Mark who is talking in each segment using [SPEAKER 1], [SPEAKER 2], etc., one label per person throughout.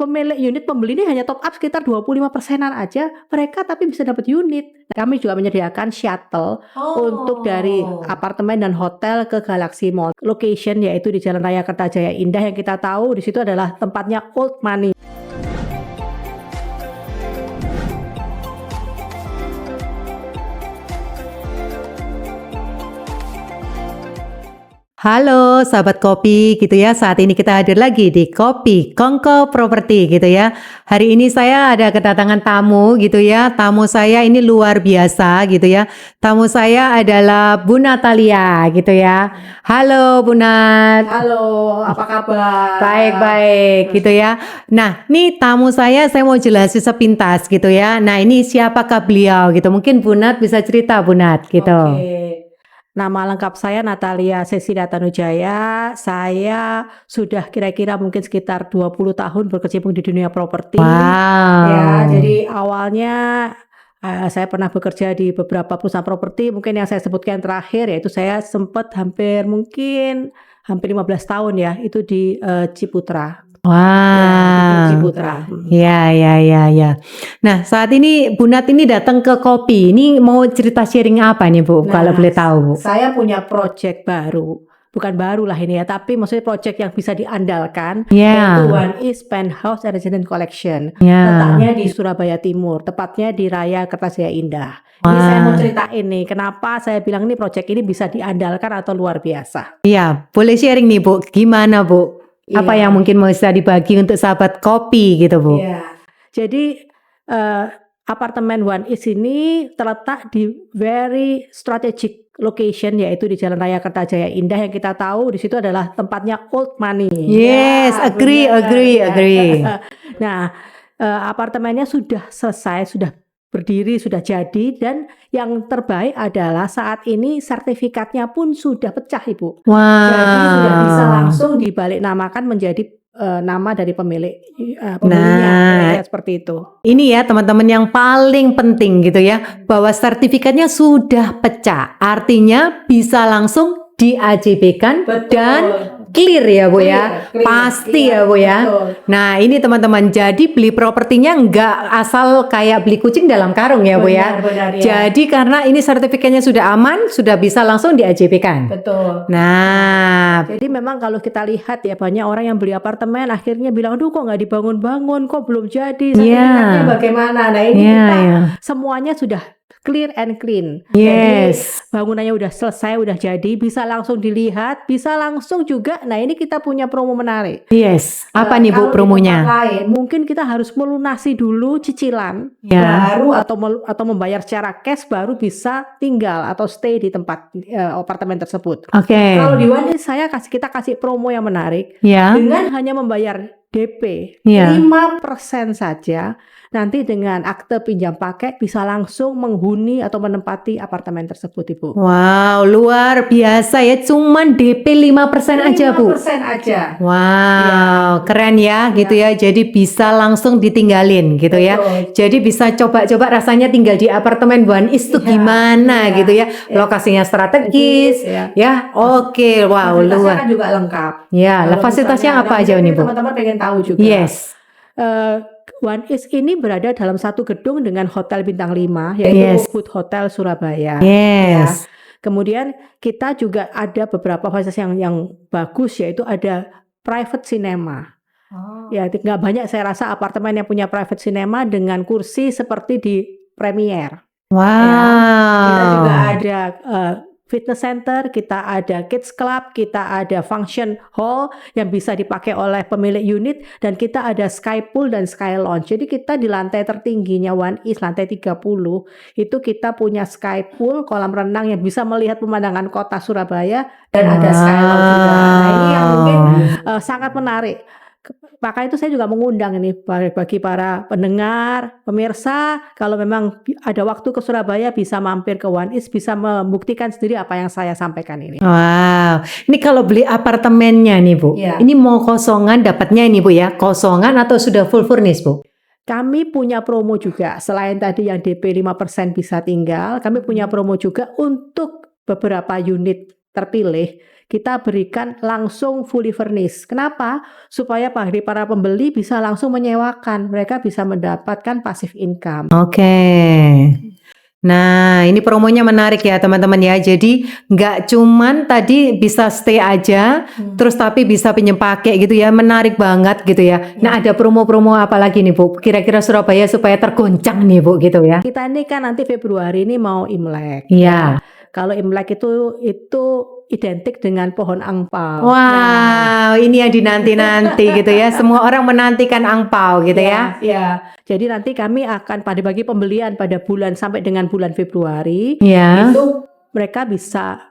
[SPEAKER 1] pemilik unit pembeli ini hanya top up sekitar 25%-an aja, mereka tapi bisa dapat unit. Kami juga menyediakan shuttle untuk dari apartemen dan hotel ke Galaxy Mall. Location yaitu di Jalan Raya Kertajaya Indah, yang kita tahu di situ adalah tempatnya old money.
[SPEAKER 2] Halo sahabat kopi gitu ya, saat ini kita hadir lagi di Kopi Kongko Properti gitu ya. Hari ini saya ada kedatangan tamu gitu ya, tamu saya ini luar biasa gitu ya. Tamu saya adalah Bu Natalia gitu ya. Halo Bu Nat.
[SPEAKER 1] Halo, apa kabar?
[SPEAKER 2] Baik-baik gitu ya. Nah, nih tamu saya mau jelasin sepintas gitu ya. Nah, ini siapakah beliau gitu. Mungkin Bu Nat bisa cerita Bu Nat gitu.
[SPEAKER 1] Oke. Nama lengkap saya Natalia Cecilia Tanujaya. Saya sudah kira-kira mungkin sekitar 20 tahun berkecimpung di dunia properti.
[SPEAKER 2] Wow.
[SPEAKER 1] Ya, jadi awalnya saya pernah bekerja di beberapa perusahaan properti. Mungkin yang saya sebutkan terakhir yaitu saya sempat hampir 15 tahun ya, itu di Ciputra.
[SPEAKER 2] Wow.
[SPEAKER 1] Ya, di Ciputra.
[SPEAKER 2] Ya. Nah, saat ini Bu Nat ini datang ke kopi. Ini mau cerita sharing apa nih Bu?
[SPEAKER 1] Nah,
[SPEAKER 2] kalau boleh tahu Bu.
[SPEAKER 1] Saya punya project baru. Bukan baru lah ini ya, tapi maksudnya project yang bisa diandalkan,
[SPEAKER 2] Ya.
[SPEAKER 1] yaitu One East Penthouse and Residence Collection.
[SPEAKER 2] Ya.
[SPEAKER 1] Letaknya di Surabaya Timur, tepatnya di Raya Kertajaya Indah. Ini saya mau ceritain nih, kenapa saya bilang nih project ini bisa diandalkan atau luar biasa.
[SPEAKER 2] Iya, boleh sharing nih Bu. Gimana Bu? Apa
[SPEAKER 1] Iya.
[SPEAKER 2] yang mungkin mau bisa dibagi untuk sahabat kopi gitu Bu?
[SPEAKER 1] Iya. Jadi apartemen One East ini terletak di very strategic location, yaitu di Jalan Raya Kertajaya Indah, yang kita tahu di situ adalah tempatnya old money.
[SPEAKER 2] Yes,
[SPEAKER 1] Ya,
[SPEAKER 2] agree.
[SPEAKER 1] Nah, apartemennya sudah selesai, sudah berdiri, sudah jadi, dan yang terbaik adalah saat ini sertifikatnya pun sudah pecah Ibu.
[SPEAKER 2] Wow.
[SPEAKER 1] Jadi sudah bisa langsung dibalik namakan menjadi nama dari pemiliknya, ya, seperti itu.
[SPEAKER 2] Ini ya teman-teman yang paling penting gitu ya, bahwa sertifikatnya sudah pecah, artinya bisa langsung di-AJB-kan dan clear ya Bu ya,
[SPEAKER 1] Clear.
[SPEAKER 2] pasti
[SPEAKER 1] Iya,
[SPEAKER 2] ya Bu ya.
[SPEAKER 1] betul.
[SPEAKER 2] Nah ini teman-teman, jadi beli propertinya nggak asal kayak beli kucing dalam karung ya Bu ya.
[SPEAKER 1] Benar, ya.
[SPEAKER 2] Jadi karena ini sertifikatnya sudah aman, sudah bisa langsung di-AJB-kan.
[SPEAKER 1] Betul.
[SPEAKER 2] Nah,
[SPEAKER 1] Jadi memang kalau kita lihat ya, banyak orang yang beli apartemen akhirnya bilang, aduh kok nggak dibangun-bangun, kok belum jadi, sertifikatnya bagaimana. Nah ini kita semuanya sudah clear and clean.
[SPEAKER 2] Yes.
[SPEAKER 1] Jadi bangunannya udah selesai, udah jadi, bisa langsung dilihat, bisa langsung juga. Nah ini kita punya promo menarik.
[SPEAKER 2] Yes. Apa nih Bu
[SPEAKER 1] Kalau
[SPEAKER 2] promonya?
[SPEAKER 1] di tempat lain, mungkin kita harus melunasi dulu cicilan,
[SPEAKER 2] Ya.
[SPEAKER 1] baru atau membayar secara cash, baru bisa tinggal atau stay di tempat apartemen tersebut.
[SPEAKER 2] Oke.
[SPEAKER 1] Kalau di One East kita kasih promo yang menarik.
[SPEAKER 2] Ya.
[SPEAKER 1] Dengan hanya membayar DP
[SPEAKER 2] Ya.
[SPEAKER 1] 5% saja, nanti dengan akte pinjam pakai bisa langsung menghuni atau menempati apartemen tersebut Ibu.
[SPEAKER 2] Wow, luar biasa ya, cuman DP 5% aja Bu.
[SPEAKER 1] 5% aja.
[SPEAKER 2] Wow, keren ya gitu ya. Jadi bisa langsung ditinggalin gitu ya.
[SPEAKER 1] Betul.
[SPEAKER 2] Jadi bisa coba-coba rasanya tinggal di apartemen One East tuh gimana gitu ya. Lokasinya strategis ya. Oke, wow,
[SPEAKER 1] Fasilitasnya
[SPEAKER 2] luar.
[SPEAKER 1] kan juga lengkap.
[SPEAKER 2] Ya,
[SPEAKER 1] Kalau
[SPEAKER 2] fasilitasnya
[SPEAKER 1] misalnya
[SPEAKER 2] apa aja nih Bu?
[SPEAKER 1] Teman-teman pengen tahu juga.
[SPEAKER 2] Yes.
[SPEAKER 1] One East ini berada dalam satu gedung dengan hotel bintang 5, yaitu Food Hotel Surabaya.
[SPEAKER 2] Yes.
[SPEAKER 1] Ya. Kemudian kita juga ada beberapa fasilitas yang bagus, yaitu ada private cinema. Ya, nggak banyak saya rasa apartemen yang punya private cinema dengan kursi seperti di Premier.
[SPEAKER 2] Wow.
[SPEAKER 1] Ya. Kita juga ada fitness center, kita ada kids club, kita ada function hall yang bisa dipakai oleh pemilik unit, dan kita ada sky pool dan sky lounge. Jadi kita di lantai tertingginya One East, lantai 30, itu kita punya sky pool, kolam renang yang bisa melihat pemandangan kota Surabaya, dan ada sky lounge juga. Nah ini yang mungkin sangat menarik. Maka itu saya juga mengundang ini bagi para pendengar, pemirsa, kalau memang ada waktu ke Surabaya bisa mampir ke One East, bisa membuktikan sendiri apa yang saya sampaikan ini.
[SPEAKER 2] Wow, ini kalau beli apartemennya nih Bu, ini mau kosongan dapatnya ini Bu ya, kosongan atau sudah full furnish Bu?
[SPEAKER 1] Kami punya promo juga, selain tadi yang DP 5% bisa tinggal, kami punya promo juga untuk beberapa unit terpilih, kita berikan langsung fully furnished. Kenapa? Supaya bagi para pembeli bisa langsung menyewakan, mereka bisa mendapatkan passive income.
[SPEAKER 2] Oke. Nah, ini promonya menarik ya teman-teman ya. Jadi nggak cuman tadi bisa stay aja, terus tapi bisa pinjem pakai gitu ya. Menarik banget gitu ya. Nah, ada promo-promo apa lagi nih Bu? Kira-kira Surabaya supaya tergoncang nih Bu gitu ya.
[SPEAKER 1] Kita ini kan nanti Februari ini mau Imlek.
[SPEAKER 2] Iya.
[SPEAKER 1] Kalau Imlek itu identik dengan pohon angpau.
[SPEAKER 2] Wow, ini yang dinanti-nanti gitu ya. Semua orang menantikan angpau gitu ya.
[SPEAKER 1] Ya. Jadi nanti kami akan bagi pembelian pada bulan sampai dengan bulan Februari.
[SPEAKER 2] Iya.
[SPEAKER 1] Itu mereka bisa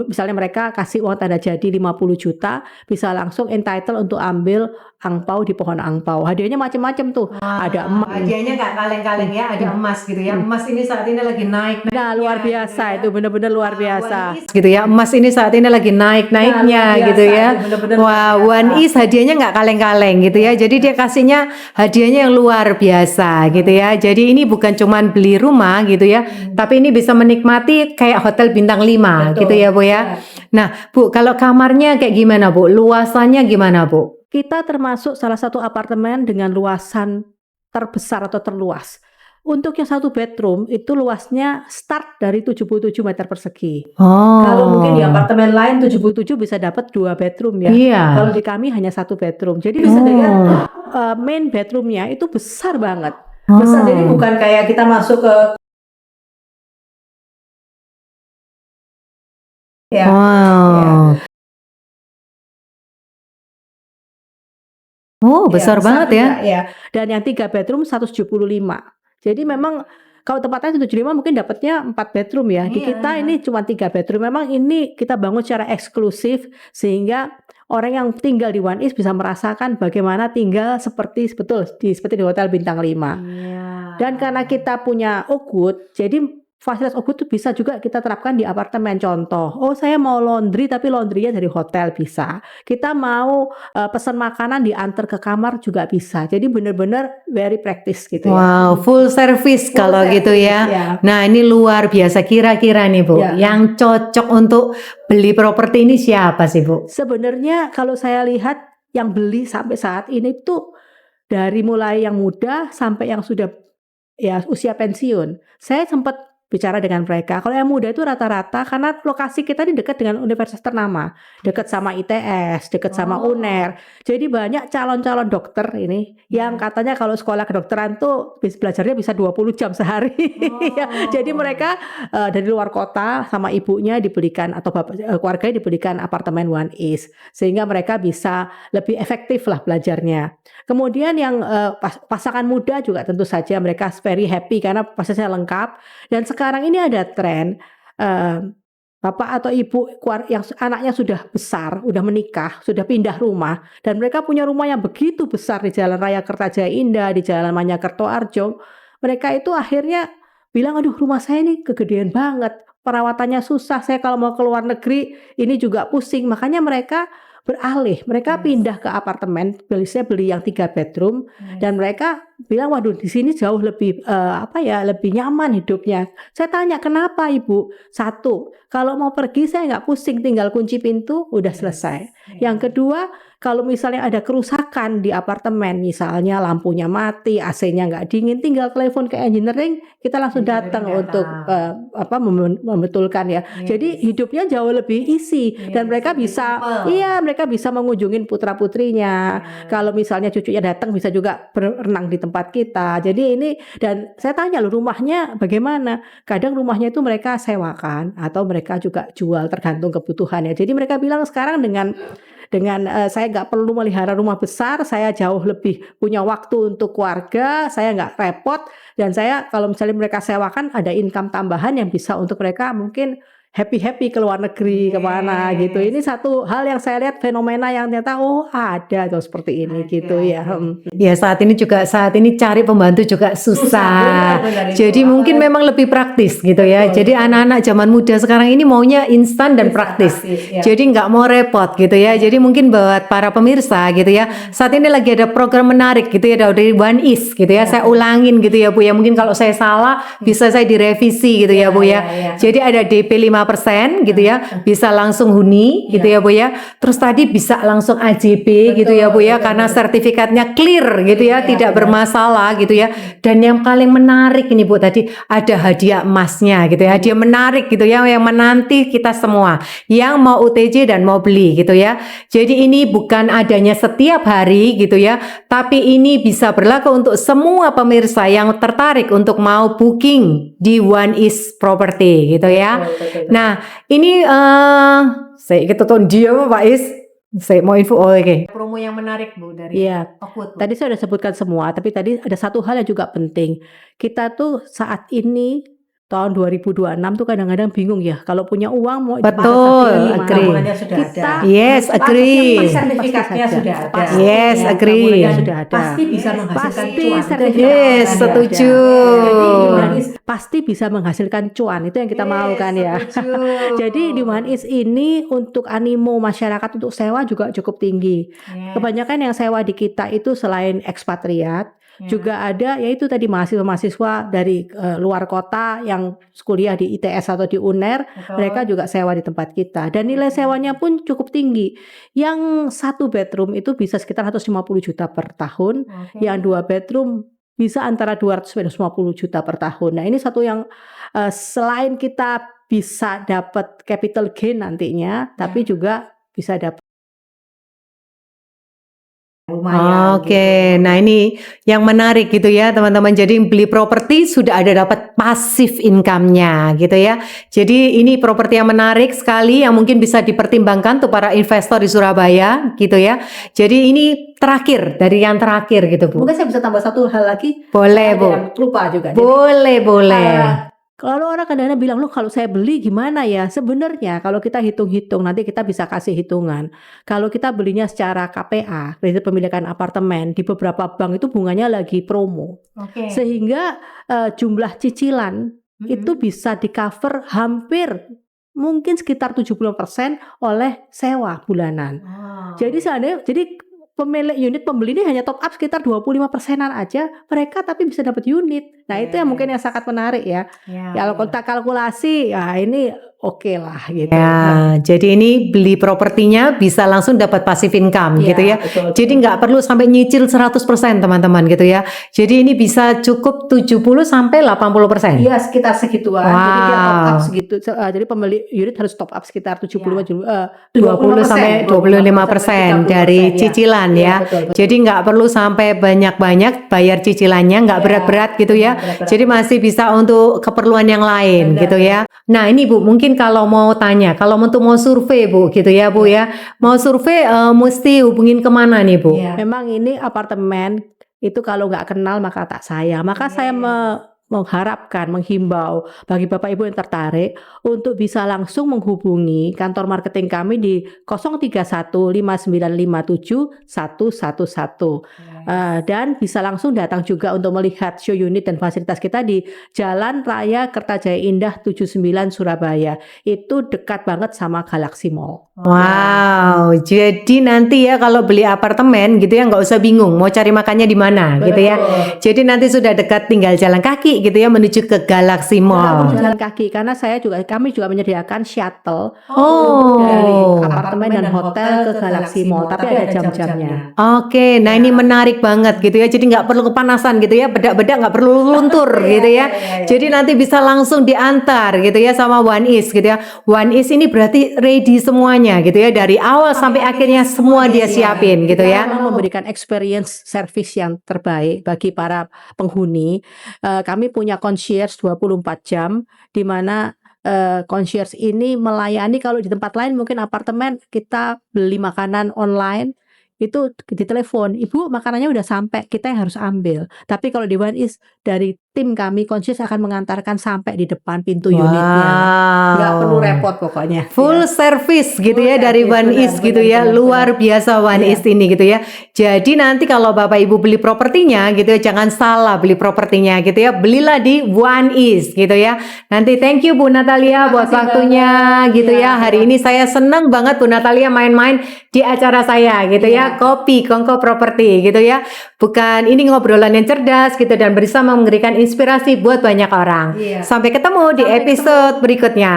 [SPEAKER 1] misalnya mereka kasih uang tanda jadi 50 juta, bisa langsung entitled untuk ambil angpau di pohon angpau. Hadiahnya macam-macam tuh. Ada emas.
[SPEAKER 2] Hadiahnya nggak kaleng-kaleng ya, ada emas gitu ya. Emas ini saat ini lagi naik.
[SPEAKER 1] Nah, luar biasa itu benar-benar luar biasa.
[SPEAKER 2] Gitu ya, emas ini saat ini lagi naik-naiknya
[SPEAKER 1] Nah, luar
[SPEAKER 2] gitu
[SPEAKER 1] biasa,
[SPEAKER 2] ya.
[SPEAKER 1] itu benar-benar
[SPEAKER 2] Wah,
[SPEAKER 1] luar
[SPEAKER 2] One
[SPEAKER 1] biasa.
[SPEAKER 2] Is hadiahnya nggak kaleng-kaleng gitu ya. Jadi dia kasihnya hadiahnya yang luar biasa gitu ya. Jadi ini bukan cuman beli rumah gitu ya, tapi ini bisa menikmati kayak hotel bintang 5
[SPEAKER 1] Betul.
[SPEAKER 2] gitu ya Bu ya.
[SPEAKER 1] Ya.
[SPEAKER 2] Nah Bu, kalau kamarnya kayak gimana Bu? Luasannya gimana Bu?
[SPEAKER 1] Kita termasuk salah satu apartemen dengan luasan terbesar atau terluas. Untuk yang 1 bedroom itu luasnya start dari 77 meter persegi.
[SPEAKER 2] Oh.
[SPEAKER 1] Kalau mungkin di apartemen lain 77 bisa dapat 2 bedroom ya.
[SPEAKER 2] Iya.
[SPEAKER 1] Kalau di kami hanya 1 bedroom. Jadi bisa dilihat main bedroomnya itu besar banget. Besar, jadi bukan kayak kita masuk ke ya.
[SPEAKER 2] Wow. Oh, besar banget ya.
[SPEAKER 1] Ya. Dan yang 3 bedroom 175. Jadi memang kalau tempatnya 175 mungkin dapatnya 4 bedroom ya. Di
[SPEAKER 2] Iya.
[SPEAKER 1] kita ini cuma 3 bedroom. Memang ini kita bangun secara eksklusif sehingga orang yang tinggal di One Is bisa merasakan bagaimana tinggal seperti di hotel bintang 5.
[SPEAKER 2] Iya.
[SPEAKER 1] Dan karena kita punya Ogood, jadi fasilitas Ogood itu bisa juga kita terapkan di apartemen. Contoh, saya mau laundry tapi laundrynya dari hotel bisa. Kita mau pesan makanan diantar ke kamar juga bisa. Jadi benar-benar very practice gitu ya.
[SPEAKER 2] Wow, full service kalau gitu ya.
[SPEAKER 1] Ya.
[SPEAKER 2] Nah, ini luar biasa. Kira-kira nih Bu,
[SPEAKER 1] Ya.
[SPEAKER 2] yang cocok untuk beli properti ini siapa sih Bu?
[SPEAKER 1] Sebenarnya kalau saya lihat yang beli sampai saat ini tuh dari mulai yang muda sampai yang sudah ya usia pensiun. Saya sempat bicara dengan mereka. Kalau yang muda itu rata-rata karena lokasi kita ini dekat dengan universitas ternama, dekat sama ITS, dekat sama UNER. Jadi banyak calon-calon dokter ini yang katanya kalau sekolah kedokteran tuh belajarnya bisa 20 jam sehari. Ya, jadi mereka dari luar kota sama ibunya dibelikan atau keluarganya dibelikan apartemen One Is sehingga mereka bisa lebih efektif lah belajarnya. Kemudian yang pasangan muda juga tentu saja mereka very happy karena fasilitasnya lengkap. Dan sekarang ini ada tren bapak atau ibu yang anaknya sudah besar, udah menikah, sudah pindah rumah, dan mereka punya rumah yang begitu besar di Jalan Raya Kertajaya Indah, di Jalan Manyakerto Arjo. Mereka itu akhirnya bilang, aduh rumah saya ini kegedean banget, perawatannya susah, saya kalau mau ke luar negeri ini juga pusing. Makanya mereka beralih, mereka pindah ke apartemen, beli yang 3 bedroom, dan mereka bilang, waduh di sini jauh lebih lebih nyaman hidupnya. Saya tanya, kenapa Ibu? 1, kalau mau pergi saya nggak pusing, tinggal kunci pintu, udah selesai. Yang kedua, kalau misalnya ada kerusakan di apartemen, misalnya lampunya mati, AC-nya nggak dingin, tinggal telepon ke engineering, kita langsung datang untuk membetulkan ya. Jadi hidupnya jauh lebih easy dan mereka bisa, mereka bisa mengunjungi putra putrinya. Kalau misalnya cucunya datang bisa juga berenang di tempat kita. Jadi ini, dan saya tanya loh rumahnya bagaimana? Kadang rumahnya itu mereka sewakan atau mereka juga jual tergantung kebutuhannya. Jadi mereka bilang sekarang dengan saya nggak perlu melihara rumah besar, saya jauh lebih punya waktu untuk keluarga, saya nggak repot, dan saya kalau misalnya mereka sewakan ada income tambahan yang bisa untuk mereka mungkin happy ke luar negeri kemana gitu. Ini satu hal yang saya lihat fenomena yang ternyata ada tuh seperti ini gitu ya.
[SPEAKER 2] Ya saat ini cari pembantu juga susah.
[SPEAKER 1] Benar,
[SPEAKER 2] Jadi mungkin memang lebih praktis gitu ya. Jadi anak-anak zaman muda sekarang ini maunya instan dan praktis. Jadi nggak mau repot gitu ya. Jadi mungkin buat para pemirsa gitu ya. Saat ini lagi ada program menarik gitu ya dari One Is gitu ya. Saya ulangin gitu ya Bu ya. Mungkin kalau saya salah bisa saya direvisi gitu ya Bu ya. Jadi ada DP 15 5% gitu ya, bisa langsung huni gitu ya Bu ya. Terus tadi bisa langsung AJB gitu ya Bu ya, karena sertifikatnya clear gitu ya, tidak bermasalah gitu ya. Dan yang paling menarik ini Bu, tadi ada hadiah emasnya gitu ya, hadiah menarik gitu ya, yang menanti kita semua yang mau UTJ dan mau beli gitu ya. Jadi ini bukan adanya setiap hari gitu ya, tapi ini bisa berlaku untuk semua pemirsa yang tertarik untuk mau booking di One East Property gitu ya. Nah, ini saya kita tuh dia Pak Is. Saya mau info oke. Promo yang menarik Bu dari
[SPEAKER 1] Iya,
[SPEAKER 2] Oakwood, Bu.
[SPEAKER 1] tadi saya sudah sebutkan semua, tapi tadi ada satu hal yang juga penting. Kita tuh saat ini tahun 2026 tuh kadang-kadang bingung ya, kalau punya uang mau
[SPEAKER 2] Betul,
[SPEAKER 1] investasi di mana.
[SPEAKER 2] agree.
[SPEAKER 3] Tabungannya sudah
[SPEAKER 1] Kita
[SPEAKER 3] ada.
[SPEAKER 2] Yes, agree.
[SPEAKER 1] pasti
[SPEAKER 3] Sertifikatnya
[SPEAKER 1] saja.
[SPEAKER 3] sudah ada.
[SPEAKER 1] Pasti
[SPEAKER 2] Yes,
[SPEAKER 1] ya,
[SPEAKER 2] agree.
[SPEAKER 1] tabungannya sudah ada.
[SPEAKER 3] Pasti bisa menghasilkan
[SPEAKER 1] Pasti
[SPEAKER 3] cuan.
[SPEAKER 1] sertifikat
[SPEAKER 2] Yes,
[SPEAKER 1] sudah
[SPEAKER 2] setuju.
[SPEAKER 1] ada. Jadi di
[SPEAKER 2] Oh.
[SPEAKER 1] One East pasti bisa menghasilkan cuan, itu yang kita mau kan ya. Jadi di One East ini untuk animo masyarakat untuk sewa juga cukup tinggi. Kebanyakan yang sewa di kita itu selain ekspatriat, juga ada yaitu tadi mahasiswa-mahasiswa dari luar kota yang kuliah di ITS atau di UNER, mereka juga sewa di tempat kita dan nilai sewanya pun cukup tinggi. Yang 1 bedroom itu bisa sekitar 150 juta per tahun, yang 2 bedroom bisa antara 200 sampai 250 juta per tahun. Nah, ini satu yang selain kita bisa dapat capital gain nantinya, tapi juga bisa dapat
[SPEAKER 3] Lumayan.
[SPEAKER 2] Oke, nah ini yang menarik gitu ya teman-teman. Jadi beli properti sudah ada dapat passive income-nya gitu ya. Jadi ini properti yang menarik sekali yang mungkin bisa dipertimbangkan untuk para investor di Surabaya gitu ya. Jadi ini terakhir dari yang terakhir gitu Bu.
[SPEAKER 1] Mungkin saya bisa tambah satu hal lagi.
[SPEAKER 2] Boleh
[SPEAKER 1] Ada
[SPEAKER 2] Bu.
[SPEAKER 1] yang lupa juga. Jadi,
[SPEAKER 2] Boleh.
[SPEAKER 1] kalau orang kadang-kadang bilang, loh kalau saya beli gimana ya? Sebenarnya kalau kita hitung-hitung, nanti kita bisa kasih hitungan. Kalau kita belinya secara KPA, kredit pemilikan apartemen, di beberapa bank itu bunganya lagi promo.
[SPEAKER 3] Oke.
[SPEAKER 1] Sehingga jumlah cicilan itu bisa di cover hampir mungkin sekitar 70% oleh sewa bulanan. Jadi pemilik unit pembeli ini hanya top up sekitar 25%-an aja, mereka tapi bisa dapat unit. Nah, itu yang mungkin yang sangat menarik ya. Kalau kita kalkulasi, ya ini oke lah gitu.
[SPEAKER 2] Ya, jadi ini beli propertinya bisa langsung dapat passive income
[SPEAKER 1] Iya,
[SPEAKER 2] gitu ya.
[SPEAKER 1] betul.
[SPEAKER 2] Jadi nggak perlu sampai nyicil 100% teman-teman gitu ya. Jadi ini bisa cukup 70 sampai 80%.
[SPEAKER 1] Iya, sekitar segituan. Jadi dia top up
[SPEAKER 2] Wow.
[SPEAKER 1] segitu. Jadi pemilik unit harus top up sekitar 75
[SPEAKER 2] 20 sampai 25% dari cicilan ya.
[SPEAKER 1] Betul.
[SPEAKER 2] Jadi nggak perlu sampai banyak-banyak bayar cicilannya, nggak
[SPEAKER 1] Iya,
[SPEAKER 2] berat-berat gitu ya.
[SPEAKER 1] berat-berat.
[SPEAKER 2] Jadi masih bisa untuk keperluan yang lain
[SPEAKER 1] Benar.
[SPEAKER 2] gitu ya. Nah ini Bu, mungkin kalau mau tanya, kalau untuk mau survei Bu gitu ya Bu ya. Mau survei mesti hubungin kemana nih Bu?
[SPEAKER 3] Iya.
[SPEAKER 1] Memang ini apartemen itu kalau nggak kenal maka tak sayang. Maka saya mengharapkan, menghimbau bagi Bapak Ibu yang tertarik untuk bisa langsung menghubungi kantor marketing kami di 0315957 111. Dan bisa langsung datang juga untuk melihat show unit dan fasilitas kita di Jalan Raya Kertajaya Indah 79 Surabaya. Itu dekat banget sama Galaxy Mall.
[SPEAKER 2] Wow, jadi nanti ya kalau beli apartemen gitu ya nggak usah bingung mau cari makannya di mana gitu ya. Jadi nanti sudah dekat tinggal jalan kaki gitu ya menuju ke Galaxy Mall.
[SPEAKER 1] Walaupun jalan kaki karena kami juga menyediakan shuttle
[SPEAKER 2] Oh.
[SPEAKER 1] dari apartemen dan hotel ke Galaxy Mall, tapi ada jam-jamnya.
[SPEAKER 2] Oke, nah ini menarik banget gitu ya. Jadi nggak perlu kepanasan gitu ya, bedak-bedak nggak perlu luntur gitu ya. Jadi nanti bisa langsung diantar gitu ya sama One East gitu ya. One East ini berarti ready semuanya gitu ya, dari awal sampai akhirnya semua dia siapin gitu ya.
[SPEAKER 1] Kita memberikan experience service yang terbaik bagi para penghuni. Kami punya concierge 24 jam di mana concierge ini melayani. Kalau di tempat lain mungkin apartemen kita beli makanan online itu ditelepon, ibu makanannya udah sampai, kita yang harus ambil. Tapi kalau di One East dari tim kami concierge akan mengantarkan sampai di depan pintu unitnya. Nggak perlu repot pokoknya.
[SPEAKER 2] Full service gitu
[SPEAKER 1] Full
[SPEAKER 2] ya dari
[SPEAKER 1] service,
[SPEAKER 2] One
[SPEAKER 1] benar,
[SPEAKER 2] East gitu
[SPEAKER 1] benar,
[SPEAKER 2] ya.
[SPEAKER 1] benar,
[SPEAKER 2] Luar biasa One
[SPEAKER 1] Iya.
[SPEAKER 2] East ini gitu ya. Jadi nanti kalau Bapak Ibu beli propertinya gitu ya, jangan salah beli propertinya gitu ya. Belilah di One East gitu ya. Nanti thank you Bu Natalia buat
[SPEAKER 1] kasih
[SPEAKER 2] waktunya
[SPEAKER 1] banget.
[SPEAKER 2] gitu
[SPEAKER 1] Iya,
[SPEAKER 2] ya. Hari ini saya senang banget Bu Natalia main-main di acara saya gitu ya. Kopi Kongko Properti gitu ya. Bukan ini ngobrolan yang cerdas gitu dan bersama memberikan inspirasi buat banyak orang.
[SPEAKER 3] Iya.
[SPEAKER 2] Sampai ketemu di
[SPEAKER 3] Sampai
[SPEAKER 2] episode berikutnya.